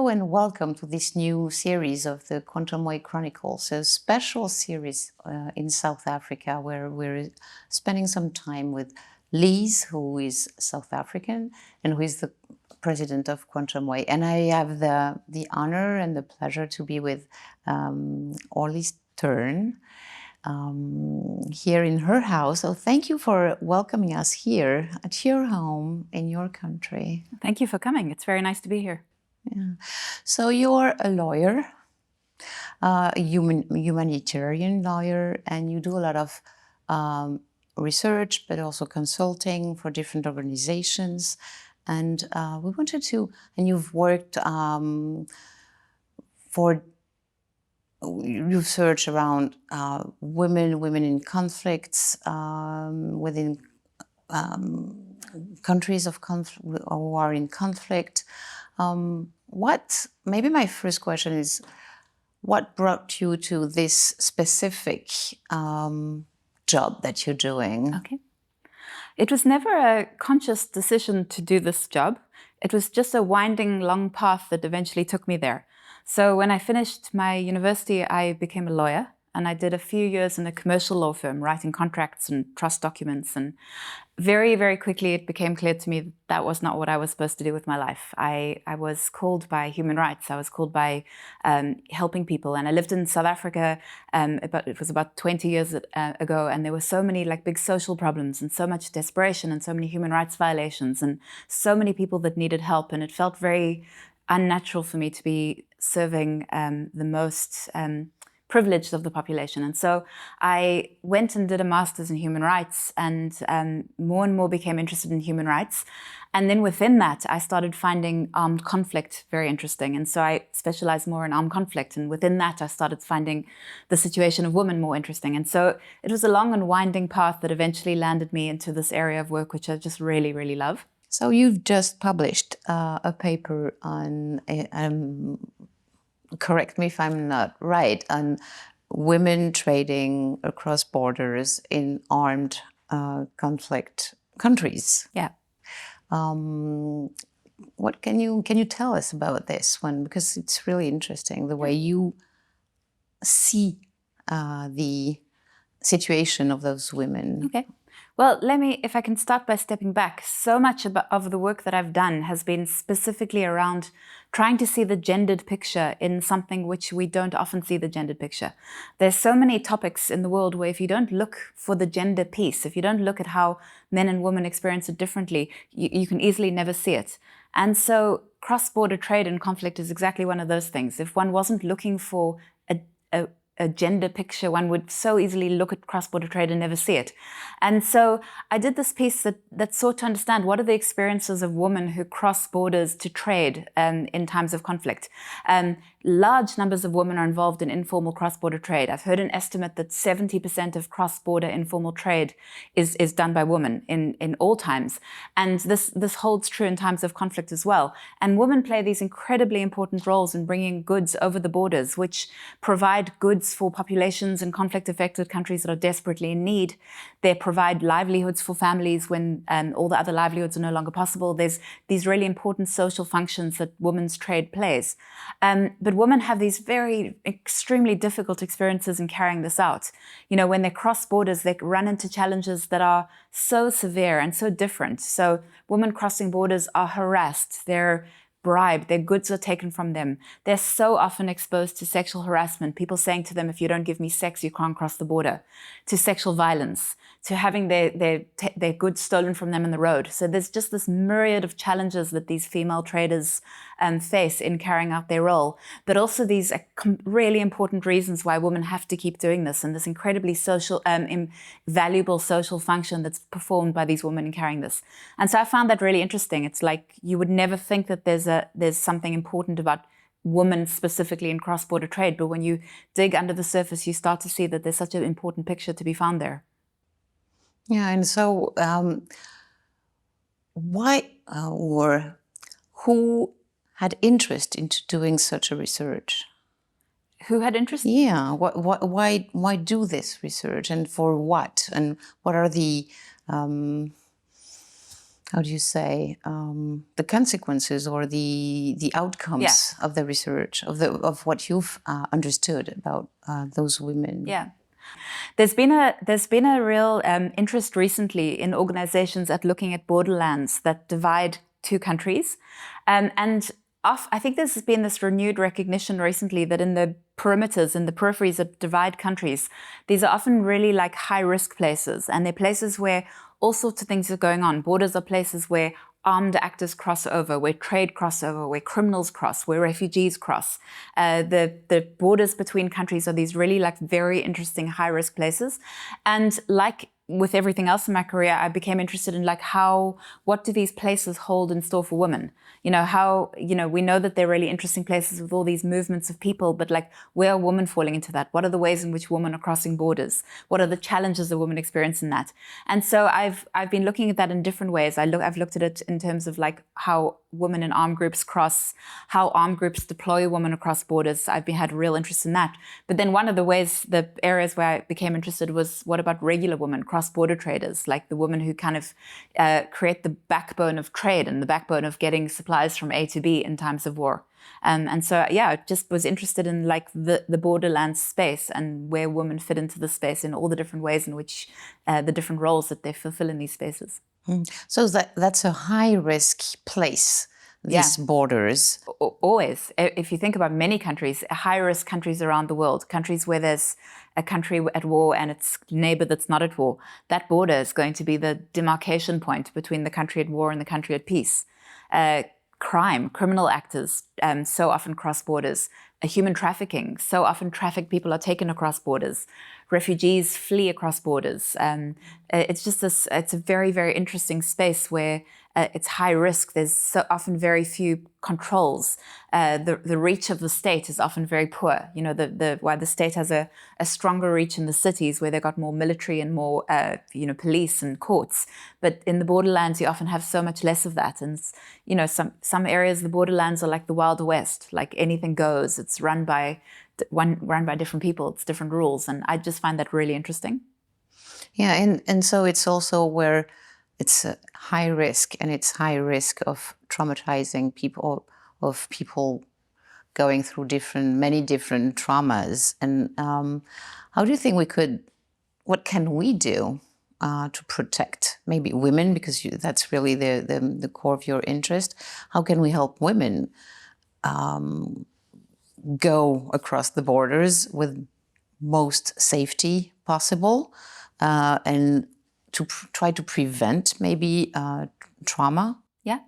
Hello and welcome to this new series of the Quantum Way Chronicles, a special series in South Africa where we're spending some time with Liz, who is South African and who is the president of Quantum Way. And I have the honor and the pleasure to be with Orly Stern here in her house. So thank you for welcoming us here at your home in your country. Thank you for coming. It's very nice to be here. Yeah. So you're a lawyer, a humanitarian lawyer, and you do a lot of research, but also consulting for different organizations. And we wanted to, and you've worked you've searched around women in conflicts within countries of who are in conflict. Maybe my first question is, what brought you to this specific job that you're doing? Okay. It was never a conscious decision to do this job. It was just a winding, long path that eventually took me there. So when I finished my university, I became a lawyer, and I did a few years in a commercial law firm, writing contracts and trust documents. And very, very quickly, it became clear to me that was not what I was supposed to do with my life. I was called by human rights. I was called by helping people. And I lived in South Africa, it was about 20 years ago, and there were so many big social problems and so much desperation and so many human rights violations and so many people that needed help. And it felt very unnatural for me to be serving the most privileged of the population. And so I went and did a master's in human rights and more became interested in human rights. And then within that, I started finding armed conflict very interesting. And so I specialized more in armed conflict. And within that, I started finding the situation of women more interesting. And so it was a long and winding path that eventually landed me into this area of work, which I just really, really love. So you've just published a paper on correct me if I'm not right, on women trading across borders in armed conflict countries. Yeah. What can you tell us about this one? Because it's really interesting the way you see the situation of those women. Okay. Well, if I can start by stepping back, so much of the work that I've done has been specifically around trying to see the gendered picture in something which we don't often see the gendered picture. There's so many topics in the world where if you don't look for the gender piece, if you don't look at how men and women experience it differently, you can easily never see it. And so cross-border trade and conflict is exactly one of those things. If one wasn't looking for a gender picture, one would so easily look at cross-border trade and never see it. And so I did this piece that sought to understand what are the experiences of women who cross borders to trade in times of conflict. Large numbers of women are involved in informal cross-border trade. I've heard an estimate that 70% of cross-border informal trade is done by women in all times. And this holds true in times of conflict as well. And women play these incredibly important roles in bringing goods over the borders, which provide goods for populations in conflict-affected countries that are desperately in need. They provide livelihoods for families when all the other livelihoods are no longer possible. There's these really important social functions that women's trade plays. But women have these very extremely difficult experiences in carrying this out. You know, when they cross borders, they run into challenges that are so severe and so different. So women crossing borders are harassed. They're bribed, their goods are taken from them. They're so often exposed to sexual harassment, people saying to them, if you don't give me sex, you can't cross the border, to sexual violence, to having their goods stolen from them on the road. So there's just this myriad of challenges that these female traders face in carrying out their role, but also these really important reasons why women have to keep doing this, and this incredibly social, valuable social function that's performed by these women in carrying this. And so I found that really interesting. It's like you would never think that there's something important about women specifically in cross-border trade, but when you dig under the surface, you start to see that there's such an important picture to be found there. Yeah, and so why or who had interest into doing such a research? Who had interest? Yeah, why do this research, and for what? And what are the how do you say, the consequences or the outcomes of the research, of what you've understood about those women. Yeah. There's been a real interest recently in organizations at looking at borderlands that divide two countries. I think there's been this renewed recognition recently that in the perimeters, in the peripheries that divide countries, these are often really like high-risk places. And they're places where all sorts of things are going on. Borders are places where armed actors cross over, where trade cross over, where criminals cross, where refugees cross. The borders between countries are these really like very interesting high-risk places. And like with everything else in my career, I became interested in like what do these places hold in store for women? We know that they're really interesting places with all these movements of people, but like where are women falling into that? What are the ways in which women are crossing borders? What are the challenges that women experience in that? And so I've been looking at that in different ways. I've looked at it in terms of like how women in armed groups cross, how armed groups deploy women across borders. I've had real interest in that. But then one of the areas where I became interested was, what about regular women, cross-border traders, like the women who kind of create the backbone of trade and the backbone of getting supplies from A to B in times of war. And so, yeah, I just was interested in like the borderland space and where women fit into the space in all the different ways in which the different roles that they fulfill in these spaces. So that's a high-risk place, these borders. Always. If you think about many countries, high-risk countries around the world, countries where there's a country at war and its neighbor that's not at war, that border is going to be the demarcation point between the country at war and the country at peace. Criminal actors so often cross borders. Human trafficking, so often trafficked people are taken across borders. Refugees flee across borders. It's a very, very interesting space where it's high risk. There's so often very few controls. The reach of the state is often very poor. Why the state has a stronger reach in the cities where they've got more military and more police and courts. But in the borderlands, you often have so much less of that. And some areas of the borderlands are like the Wild West, like anything goes. It's run by different people. It's different rules, and I just find that really interesting. Yeah, and so it's also where it's a high risk, and it's high risk of traumatizing people, of people going through many different traumas. And how do you think what can we do to protect maybe women, because that's really the core of your interest? How can we help women go across the borders with most safety possible, and to try to prevent maybe trauma? Yeah.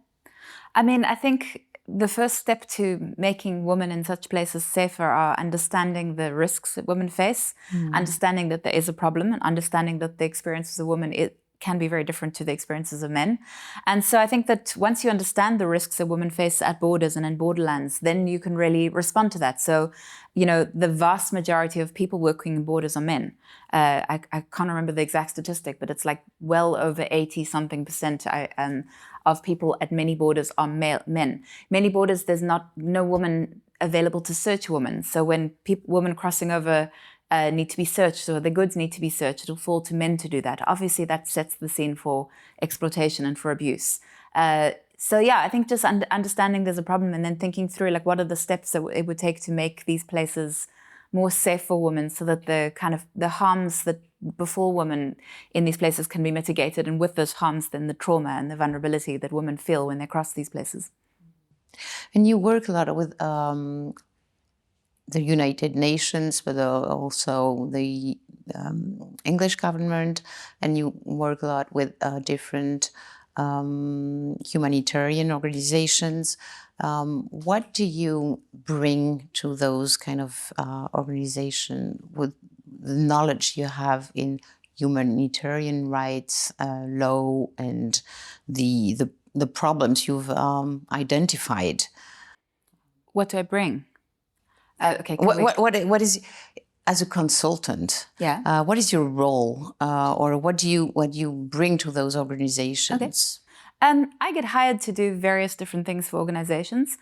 I mean, I think the first step to making women in such places safer are understanding the risks that women face, understanding that there is a problem, and understanding that the experiences of women can be very different to the experiences of men. And so I think that once you understand the risks that women face at borders and in borderlands, then you can really respond to that. So, the vast majority of people working in borders are men. I can't remember the exact statistic, but it's like well over 80-something% of people at many borders are men. Many borders, there's no woman available to search a woman. So when women crossing over need to be searched, or the goods need to be searched, it'll fall to men to do that. Obviously, that sets the scene for exploitation and for abuse. So yeah, I think just understanding there's a problem, and then thinking through like what are the steps that it would take to make these places more safe for women, so that the harms that befall women in these places can be mitigated, and with those harms, then the trauma and the vulnerability that women feel when they cross these places. And you work a lot with the United Nations, but also the English government, and you work a lot with different humanitarian organizations. What do you bring to those kind of organizations with the knowledge you have in humanitarian rights law and the problems you've identified? What do I bring? Okay. What is, as a consultant? Yeah. What is your role, or what do you bring to those organizations? Okay. I get hired to do various different things for organizations.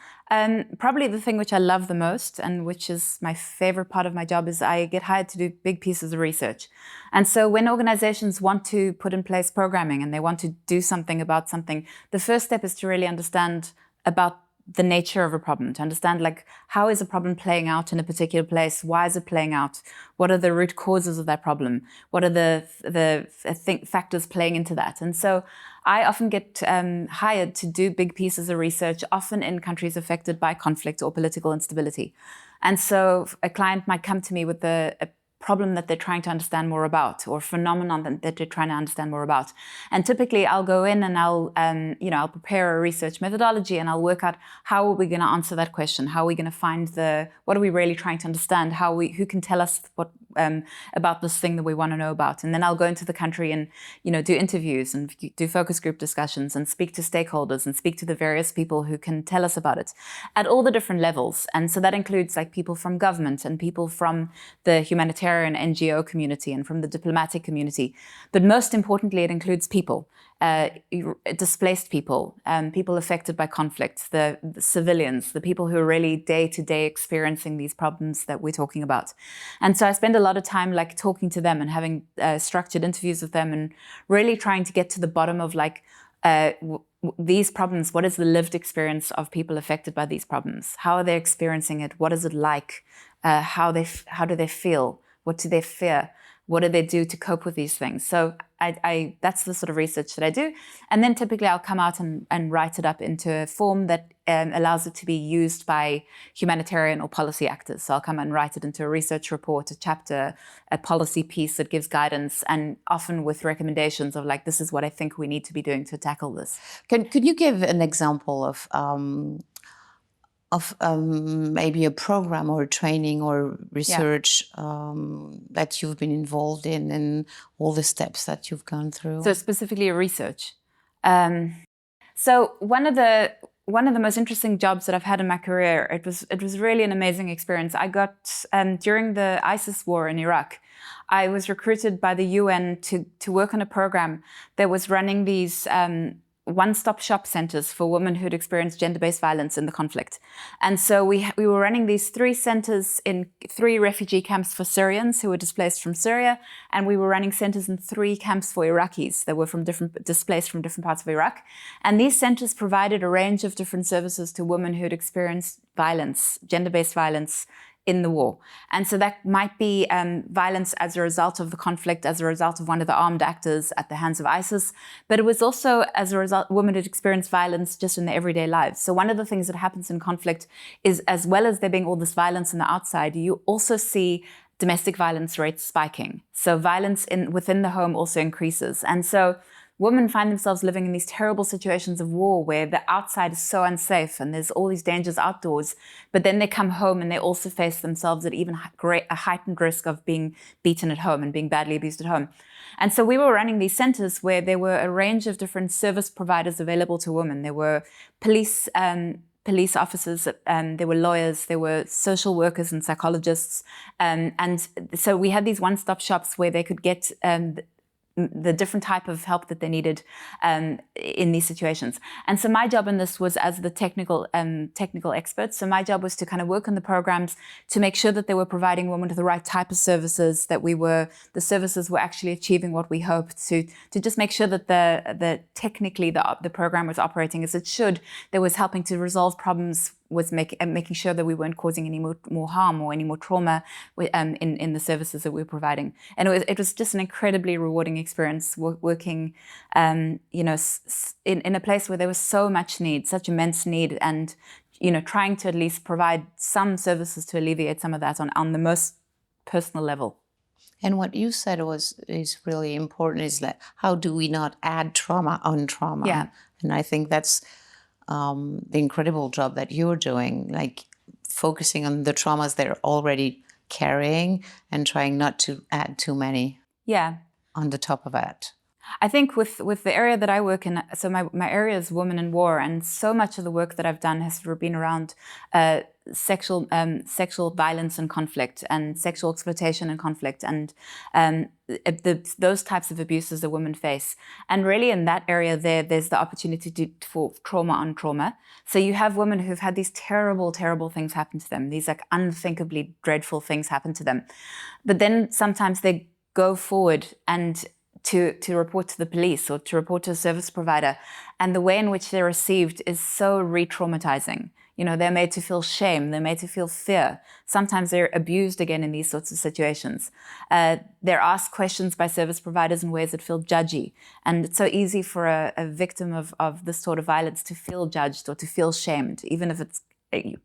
Probably the thing which I love the most and which is my favorite part of my job is I get hired to do big pieces of research. And so when organizations want to put in place programming and they want to do something about something, the first step is to really understand about the nature of a problem, to understand like how is a problem playing out in a particular place, why is it playing out, what are the root causes of that problem, what are the factors playing into that. And so I often get hired to do big pieces of research, often in countries affected by conflict or political instability. And so a client might come to me with a problem that they're trying to understand more about, or phenomenon that they're trying to understand more about. And typically I'll go in and I'll prepare a research methodology and I'll work out how are we going to answer that question? How are we going to find what are we really trying to understand? Who can tell us what about this thing that we want to know about? And then I'll go into the country and, do interviews and do focus group discussions and speak to stakeholders and speak to the various people who can tell us about it at all the different levels. And so that includes like people from government and people from the humanitarian NGO community and from the diplomatic community. But most importantly, it includes people. Displaced people, people affected by conflict, the civilians, the people who are really day-to-day experiencing these problems that we're talking about. And so I spend a lot of time like talking to them and having structured interviews with them and really trying to get to the bottom of like these problems. What is the lived experience of people affected by these problems? How are they experiencing it? What is it like? How do they feel? What do they fear? What do they do to cope with these things? So that's the sort of research that I do. And then typically I'll come out and write it up into a form that allows it to be used by humanitarian or policy actors. So I'll come and write it into a research report, a chapter, a policy piece that gives guidance, and often with recommendations of like, this is what I think we need to be doing to tackle this. Could you give an example of maybe a program or training or research that you've been involved in and all the steps that you've gone through? So specifically research. So one of the most interesting jobs that I've had in my career, it was really an amazing experience. I got, during the ISIS war in Iraq, I was recruited by the UN to work on a program that was running these one-stop shop centers for women who'd experienced gender-based violence in the conflict. And so we were running these 3 centers in 3 refugee camps for Syrians who were displaced from Syria, and we were running centers in 3 camps for Iraqis that were displaced from different parts of Iraq. And these centers provided a range of different services to women who'd experienced violence, gender-based violence, in the war. And so that might be violence as a result of the conflict, as a result of one of the armed actors at the hands of ISIS. But it was also as a result, women had experienced violence just in their everyday lives. So one of the things that happens in conflict is, as well as there being all this violence on the outside, you also see domestic violence rates spiking. So violence within the home also increases. And so women find themselves living in these terrible situations of war where the outside is so unsafe and there's all these dangers outdoors, but then they come home and they also face themselves at even a heightened risk of being beaten at home and being badly abused at home. And so we were running these centers where there were a range of different service providers available to women. There were police officers, there were lawyers, there were social workers and psychologists. And so we had these one-stop shops where they could get the different type of help that they needed in these situations. And so my job in this was as the technical expert. So my job was to kind of work on the programs to make sure that they were providing women with the right type of services, that the services were actually achieving what we hoped, to just make sure that technically the program was operating as it should, that was helping to resolve problems, was making sure that we weren't causing any more harm or any more trauma in the services that we were providing. And it was just an incredibly rewarding experience working, in a place where there was so much need, such immense need, and trying to at least provide some services to alleviate some of that on the most personal level. And what you said is really important, is that how do we not add trauma on trauma? Yeah. And I think that's the incredible job that you're doing, like focusing on the traumas they're already carrying and trying not to add too many on the top of it. I think with the area that I work in, so my area is women in war, and so much of the work that I've done has been around sexual violence and conflict, and sexual exploitation and conflict, and those types of abuses that women face. And really in that area there's the opportunity for trauma on trauma. So you have women who've had these terrible, terrible things happen to them, these like unthinkably dreadful things happen to them. But then sometimes they go forward and to report to the police or to report to a service provider. And the way in which they're received is so re-traumatizing. You know, they're made to feel shame, they're made to feel fear. Sometimes they're abused again in these sorts of situations. They're asked questions by service providers in ways that feel judgy. And it's so easy for a victim of this sort of violence to feel judged or to feel shamed, even if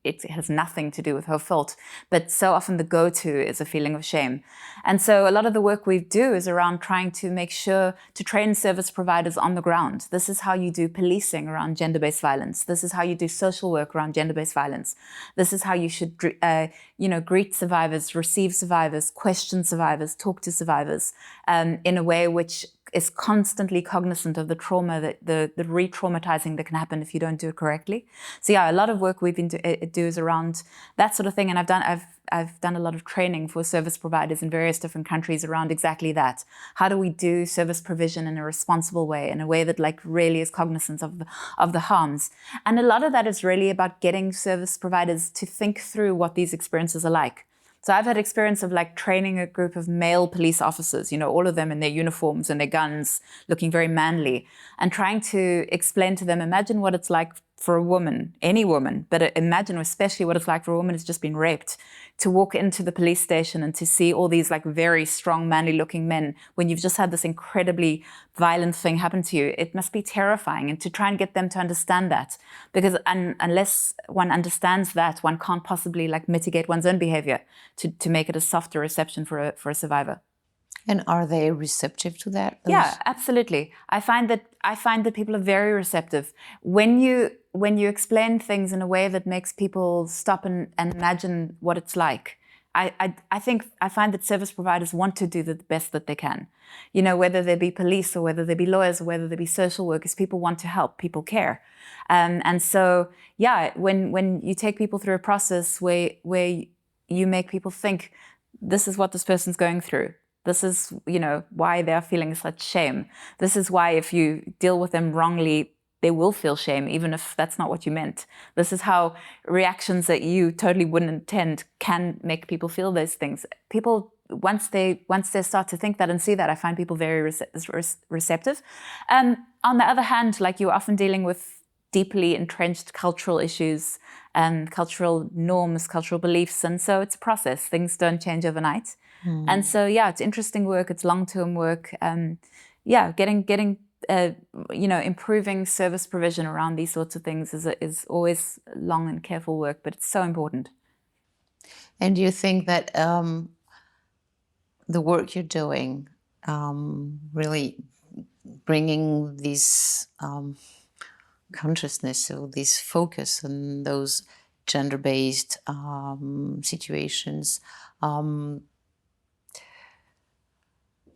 it has nothing to do with her fault. But so often the go-to is a feeling of shame. And so a lot of the work we do is around trying to make sure to train service providers on the ground. This is how you do policing around gender-based violence. This is how you do social work around gender-based violence. This is how you should, greet survivors, receive survivors, question survivors, talk to survivors in a way which is constantly cognizant of the trauma, the re-traumatizing that can happen if you don't do it correctly. So yeah, a lot of work we've been do is around that sort of thing, and I've done a lot of training for service providers in various different countries around exactly that. How do we do service provision in a responsible way, in a way that like really is cognizant of the harms? And a lot of that is really about getting service providers to think through what these experiences are like. So I've had experience of like training a group of male police officers, you know, all of them in their uniforms and their guns, looking very manly, and trying to explain to them, imagine what it's like for a woman, any woman, but imagine especially what it's like for a woman who's just been raped, to walk into the police station and to see all these like very strong, manly looking men when you've just had this incredibly violent thing happen to you. It must be terrifying, and to try and get them to understand that, because unless one understands that, one can't possibly like mitigate one's own behavior to make it a softer reception for a survivor. And are they receptive to that? Yeah, absolutely. I find that people are very receptive when you explain things in a way that makes people stop and imagine what it's like. I find that service providers want to do the best that they can. You know, whether they be police or whether they be lawyers or whether they be social workers, people want to help, people care. And so, yeah, when you take people through a process where you make people think, this is what this person's going through. This is, you know, why they're feeling such shame. This is why if you deal with them wrongly, they will feel shame, even if that's not what you meant. This is how reactions that you totally wouldn't intend can make people feel those things. People, once they start to think that and see that, I find people very receptive. On the other hand, like, you're often dealing with deeply entrenched cultural issues and cultural norms, cultural beliefs. And so it's a process. Things don't change overnight. And so, yeah, it's interesting work. It's long-term work. Improving service provision around these sorts of things is always long and careful work, but it's so important. And do you think that the work you're doing, really bringing this consciousness, so this focus on those gender-based situations,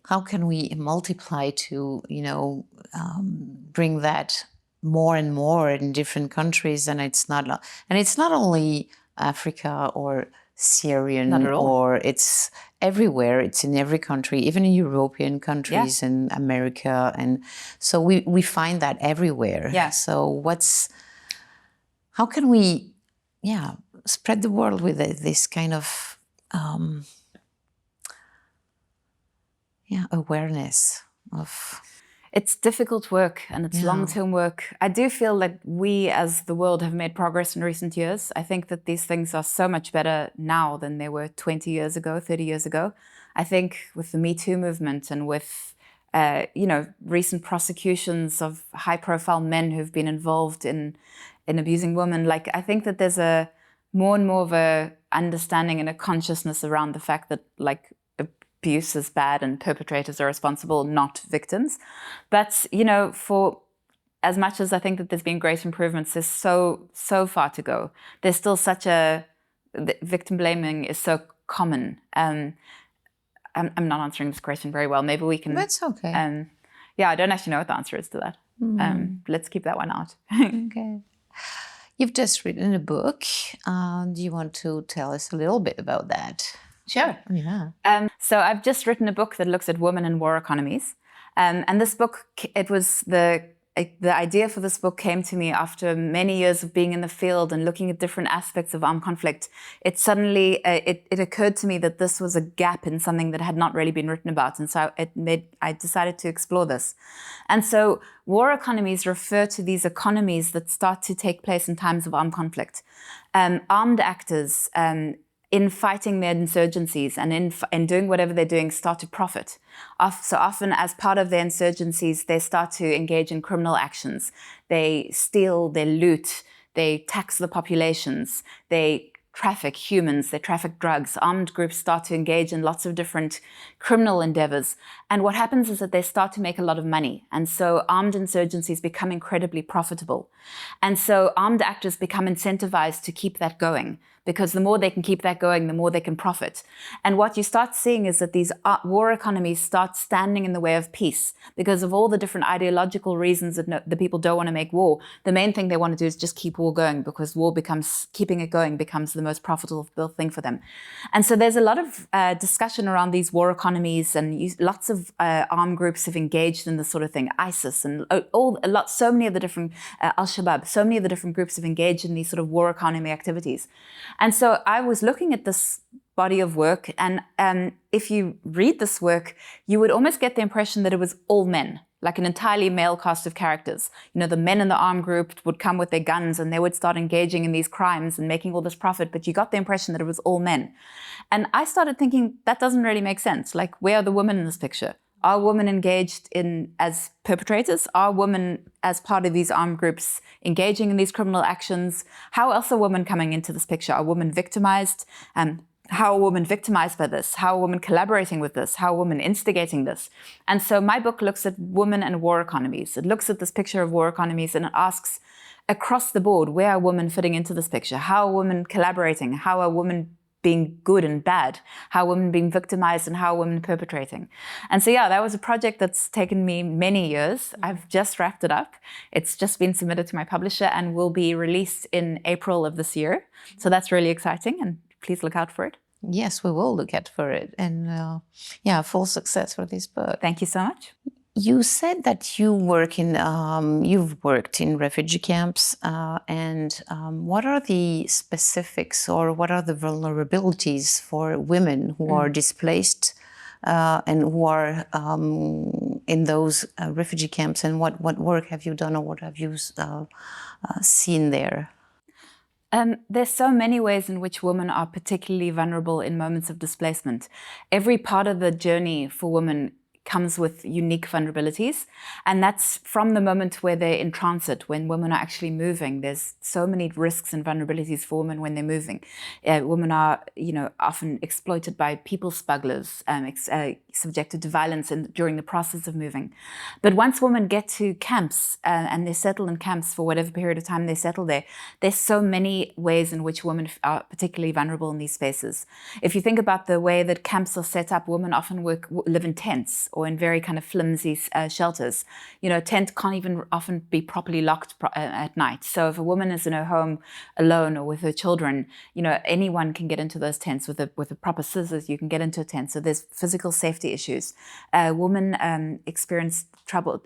how can we multiply to, bring that more and more in different countries? And it's not only Africa or Syrian, Not at all. or it's everywhere. It's in every country, even in European countries and America. And so we find that everywhere. Yeah. So how can we, spread the world with this kind of, awareness of... It's difficult work, and it's long-term work. I do feel like we as the world have made progress in recent years. I think that these things are so much better now than they were 20 years ago, 30 years ago. I think with the Me Too movement and with, recent prosecutions of high-profile men who've been involved in abusing women, like, I think that there's a more and more of a understanding and a consciousness around the fact that, like, abuse is bad and perpetrators are responsible, not victims. But, for as much as I think that there's been great improvements, there's so far to go. There's still victim blaming is so common. I'm not answering this question very well. Maybe we can... That's okay. I don't actually know what the answer is to that. Let's keep that one out. Okay. You've just written a book. Do you want to tell us a little bit about that? Sure. Yeah. So I've just written a book that looks at women in war economies. And this book, it was the idea for this book came to me after many years of being in the field and looking at different aspects of armed conflict. It suddenly, it occurred to me that this was a gap in something that had not really been written about. And so I decided to explore this. And so war economies refer to these economies that start to take place in times of armed conflict. Armed actors, in fighting their insurgencies and in doing whatever they're doing, start to profit. So often, as part of their insurgencies, they start to engage in criminal actions. They steal, they loot, they tax the populations, they traffic humans, they traffic drugs. Armed groups start to engage in lots of different criminal endeavors. And what happens is that they start to make a lot of money. And so armed insurgencies become incredibly profitable. And so armed actors become incentivized to keep that going, because the more they can keep that going, the more they can profit. And what you start seeing is that these war economies start standing in the way of peace because of all the different ideological reasons that the people don't want to make war. The main thing they want to do is just keep war going, because keeping it going becomes the most profitable thing for them. And so there's a lot of discussion around these war economies, and lots of armed groups have engaged in this sort of thing. ISIS and so many of the different Al-Shabaab, so many of the different groups have engaged in these sort of war economy activities. And so I was looking at this body of work, and if you read this work, you would almost get the impression that it was all men, like an entirely male cast of characters. You know, the men in the armed group would come with their guns and they would start engaging in these crimes and making all this profit, but you got the impression that it was all men. And I started thinking, that doesn't really make sense. Like, where are the women in this picture? Are women engaged as perpetrators? Are women, as part of these armed groups, engaging in these criminal actions? How else are women coming into this picture? Are women victimized? How are women victimized by this? How are women collaborating with this? How are women instigating this? And so my book looks at women and war economies. It looks at this picture of war economies and it asks, across the board, where are women fitting into this picture? How are women collaborating? How are women being good and bad? How are women being victimized and how are women perpetrating? And so, yeah, that was a project that's taken me many years. I've just wrapped it up. It's just been submitted to my publisher and will be released in April of this year. So that's really exciting, and please look out for it. Yes, we will look out for it. And full success for this book. Thank you so much. You said that you've worked in refugee camps, and what are the specifics or what are the vulnerabilities for women who are displaced and who are in those refugee camps, and what work have you done or what have you seen there? There's so many ways in which women are particularly vulnerable in moments of displacement. Every part of the journey for women comes with unique vulnerabilities. And that's from the moment where they're in transit, when women are actually moving. There's so many risks and vulnerabilities for women when they're moving. Women are, often exploited by people smugglers, subjected to violence during the process of moving. But once women get to camps and they settle in camps for whatever period of time they settle there, there's so many ways in which women are particularly vulnerable in these spaces. If you think about the way that camps are set up, women often live in tents or in very kind of flimsy shelters. A tent can't even often be properly locked at night. So if a woman is in her home alone or with her children, anyone can get into those tents with the proper scissors. You can get into a tent. So there's physical safety issues. Women experience trouble,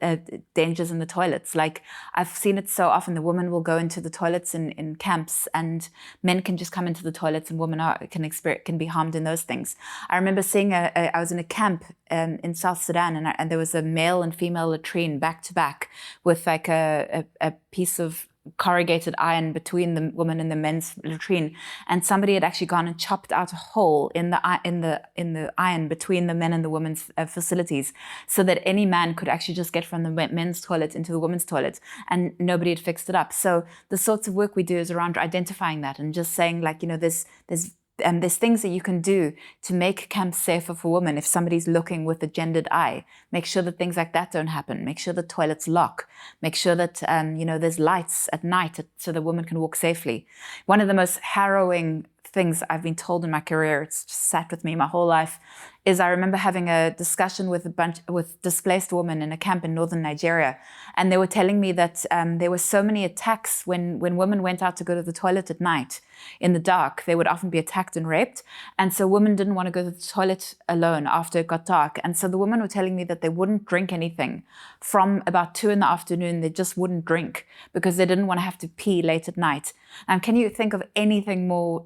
dangers in the toilets. Like, I've seen it so often. The women will go into the toilets in camps, and men can just come into the toilets, and women can be harmed in those things. I remember seeing I was in a camp in South Sudan, and there was a male and female latrine back to back with like a piece of corrugated iron between the woman and the men's latrine, and somebody had actually gone and chopped out a hole in the iron between the men and the women's facilities, so that any man could actually just get from the men's toilet into the women's toilet, and nobody had fixed it up. So the sorts of work we do is around identifying that and just saying, like, there's things that you can do to make camps safer for women if somebody's looking with a gendered eye. Make sure that things like that don't happen. Make sure the toilets lock. Make sure that there's lights at night so the woman can walk safely. One of the most harrowing things I've been told in my career, it's just sat with me my whole life, is I remember having a discussion with with displaced women in a camp in northern Nigeria, and they were telling me that there were so many attacks when women went out to go to the toilet at night in the dark. They would often be attacked and raped, and so women didn't want to go to the toilet alone after it got dark. And so the women were telling me that they wouldn't drink anything from about 2 in the afternoon. They just wouldn't drink because they didn't want to have to pee late at night. Can you think of anything more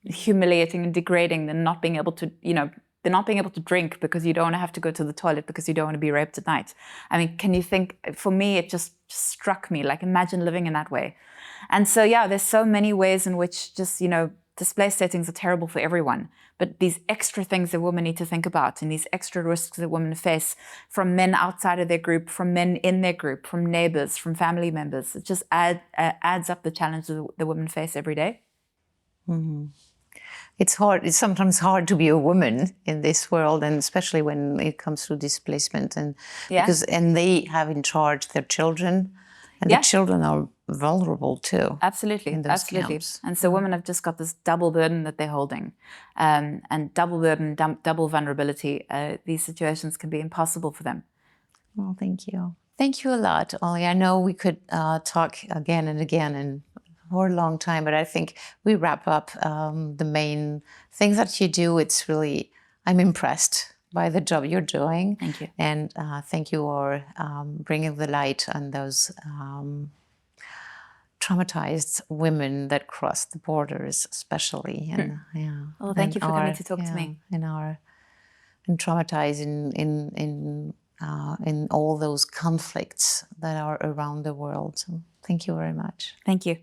humiliating and degrading than not being able to, they're not being able to drink because you don't want to have to go to the toilet because you don't want to be raped at night? I mean, can you think, for me, it just struck me, like, imagine living in that way. And so, yeah, there's so many ways in which just, displaced settings are terrible for everyone. But these extra things that women need to think about, and these extra risks that women face from men outside of their group, from men in their group, from neighbors, from family members, it just adds up the challenges that women face every day. Mm-hmm. It's hard. It's sometimes hard to be a woman in this world, and especially when it comes to displacement, and because they have in charge their children, and the children are vulnerable too. Absolutely, in those camps. And so women have just got this double burden that they're holding, and double burden, double vulnerability. These situations can be impossible for them. Well, thank you. Thank you a lot, Orly. I know we could talk again and again and for a long time, but I think we wrap up the main things that you do. It's really, I'm impressed by the job you're doing. Thank you. And thank you for bringing the light on those traumatized women that cross the borders, especially. And Well, thank you for coming to talk to me. And traumatized in all those conflicts that are around the world. So thank you very much. Thank you.